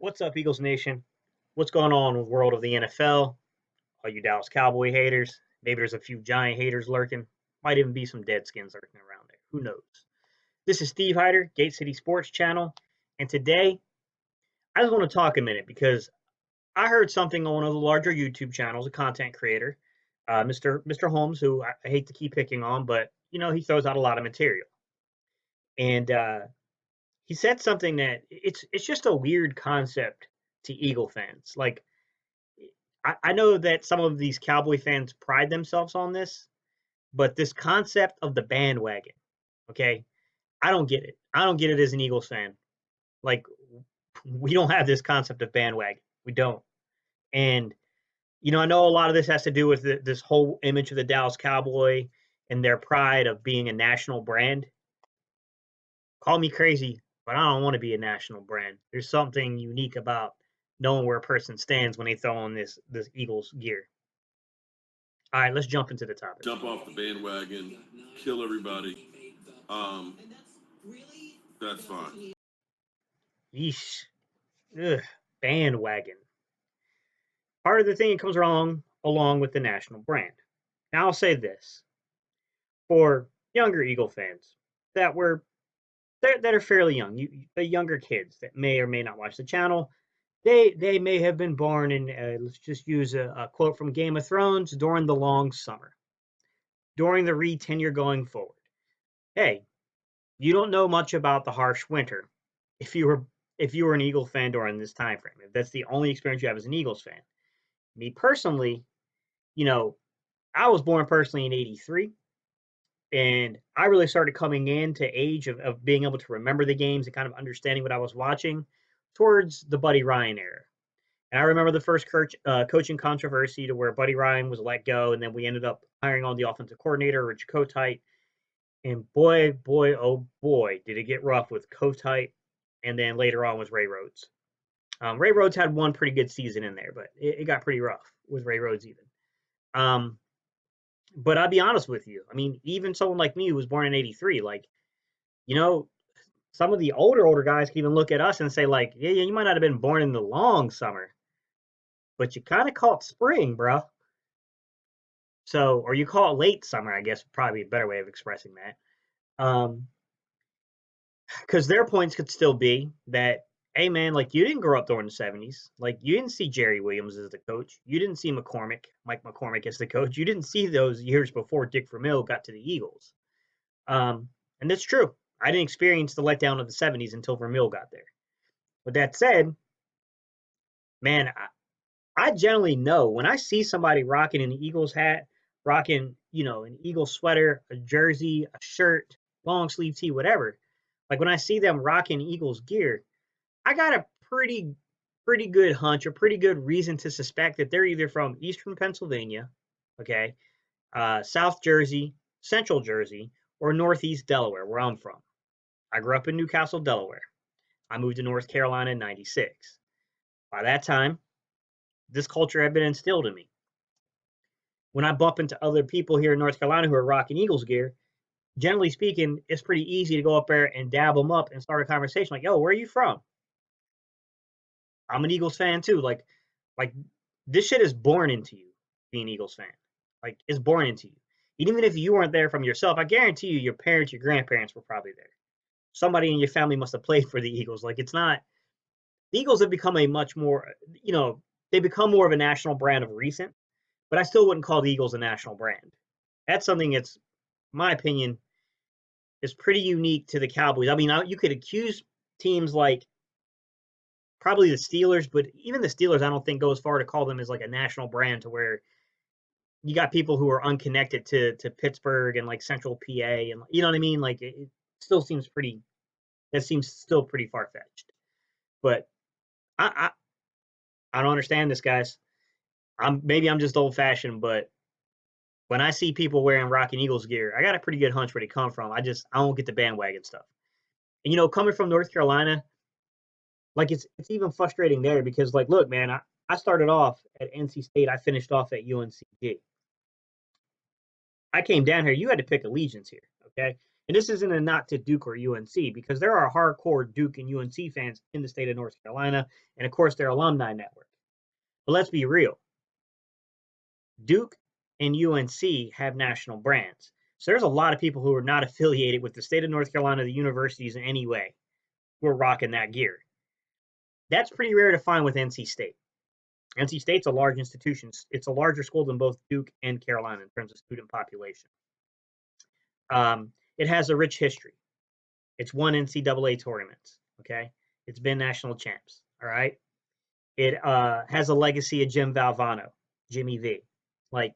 What's up, Eagles Nation? What's going on with the world of the NFL? All you Dallas Cowboy haters. Maybe there's a few Giant haters lurking. Might even be some Deadskins lurking around there. Who knows? This is Steve Hyder, Gate City Sports Channel. And today, I just want to talk a minute because I heard something on one of the larger YouTube channels, a content creator, Mr. Holmes, who I hate to keep picking on, but, he throws out a lot of material. And he said something that it's just a weird concept to Eagle fans. Like, I know that some of these Cowboy fans pride themselves on this, but this concept of the bandwagon, okay, I don't get it. I don't get it as an Eagles fan. Like, we don't have this concept of bandwagon. We don't. And, I know a lot of this has to do with this whole image of the Dallas Cowboy and their pride of being a national brand. Call me crazy, but I don't want to be a national brand. There's something unique about knowing where a person stands when they throw on this Eagles gear. All right, let's jump into the topic. Jump off the bandwagon, kill everybody. That's fine. Yeesh. Ugh, bandwagon. Part of the thing that comes along with the national brand. Now I'll say this. For younger Eagle fans that are fairly young, the younger kids that may or may not watch the channel, they may have been born in, let's just use a quote from Game of Thrones, during the long summer, during the re-tenure going forward. Hey, you don't know much about the harsh winter if you were an Eagle fan during this time frame. If that's the only experience you have as an Eagles fan. Me personally, I was born personally in '83, and I really started coming into age of being able to remember the games and kind of understanding what I was watching towards the Buddy Ryan era. And I remember the first coaching controversy to where Buddy Ryan was let go, and then we ended up hiring on the offensive coordinator, Rich Kotite. And boy, oh boy, did it get rough with Kotite, and then later on was Ray Rhodes. Ray Rhodes had one pretty good season in there, but it got pretty rough with Ray Rhodes even. But I'll be honest with you. I mean, even someone like me who was born in '83, like, some of the older guys can even look at us and say, like, yeah, you might not have been born in the long summer, but you kind of caught spring, bro. So, or you call it late summer, I guess, probably a better way of expressing that. Because their points could still be that, hey, man, like, you didn't grow up during the '70s. Like, you didn't see Jerry Williams as the coach. You didn't see Mike McCormick as the coach. You didn't see those years before Dick Vermeil got to the Eagles. And that's true. I didn't experience the letdown of the '70s until Vermeil got there. With that said, man, I generally know when I see somebody rocking an Eagles hat, rocking, an Eagles sweater, a jersey, a shirt, long sleeve tee, whatever. Like, when I see them rocking Eagles gear, I got a pretty good hunch, a pretty good reason to suspect that they're either from Eastern Pennsylvania, okay, South Jersey, Central Jersey, or Northeast Delaware, where I'm from. I grew up in Newcastle, Delaware. I moved to North Carolina in '96. By that time, this culture had been instilled in me. When I bump into other people here in North Carolina who are rocking Eagles gear, generally speaking, it's pretty easy to go up there and dab them up and start a conversation like, yo, where are you from? I'm an Eagles fan too. Like this shit is born into you, being an Eagles fan. Like, it's born into you. Even if you weren't there from yourself, I guarantee you your parents, your grandparents were probably there. Somebody in your family must have played for the Eagles. Like, it's not the Eagles have become a much more, they become more of a national brand of recent, but I still wouldn't call the Eagles a national brand. That's something that's, in my opinion, is pretty unique to the Cowboys. I mean, you could accuse teams like probably the Steelers, but even the Steelers, I don't think go as far to call them as like a national brand, to where you got people who are unconnected to Pittsburgh and like Central PA, and you know what I mean? Like, it still seems still pretty far fetched. But I don't understand this, guys. Maybe I'm just old fashioned, but when I see people wearing rocking Eagles gear, I got a pretty good hunch where they come from. I don't get the bandwagon stuff. And coming from North Carolina, like, it's even frustrating there because, like, look, man, I started off at NC State. I finished off at UNCG. I came down here. You had to pick allegiance here, okay? And this isn't a knock to Duke or UNC because there are hardcore Duke and UNC fans in the state of North Carolina, and of course their alumni network. But let's be real. Duke and UNC have national brands. So there's a lot of people who are not affiliated with the state of North Carolina, the universities in any way, who are rocking that gear. That's pretty rare to find with NC State. NC State's a large institution. It's a larger school than both Duke and Carolina in terms of student population. It has a rich history. It's won NCAA tournaments. Okay, it's been national champs. All right. It has a legacy of Jim Valvano, Jimmy V. Like,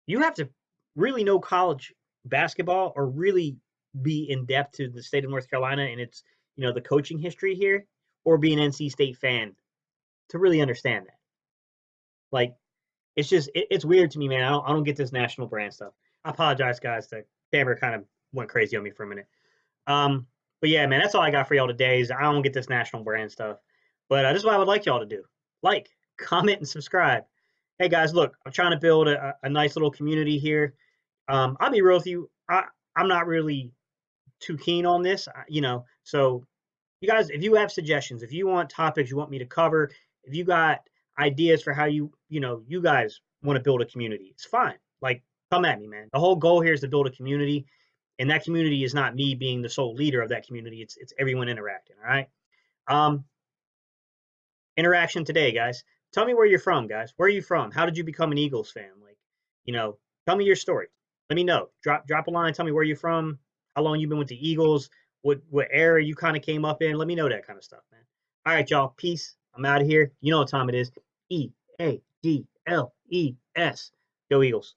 you have to really know college basketball or really be in depth to the state of North Carolina and its, the coaching history here, or be an NC State fan to really understand that. Like, it's just it's weird to me, man. I don't get this national brand stuff. I apologize, guys. The camera kind of went crazy on me for a minute. But yeah, man, that's all I got for y'all today. Is I don't get this national brand stuff. But this is what I would like y'all to do: like, comment, and subscribe. Hey guys, look, I'm trying to build a nice little community here. I'll be real with you. I'm not really too keen on this, So you guys, if you have suggestions, if you want topics you want me to cover, if you got ideas for how you guys want to build a community, it's fine. Like, come at me, man. The whole goal here is to build a community, and that community is not me being the sole leader of that community. It's everyone interacting. All right. Um, Interaction today, guys. Tell me where you're from, guys. Where are you from? How did you become an Eagles fan? Like, tell me your story. Let me know. Drop a line. Tell me where you're from. How long you've been with the Eagles. What era you kind of came up in. Let me know that kind of stuff, man. All right, y'all. Peace. I'm out of here. You know what time it is. EAGLES. Go Eagles.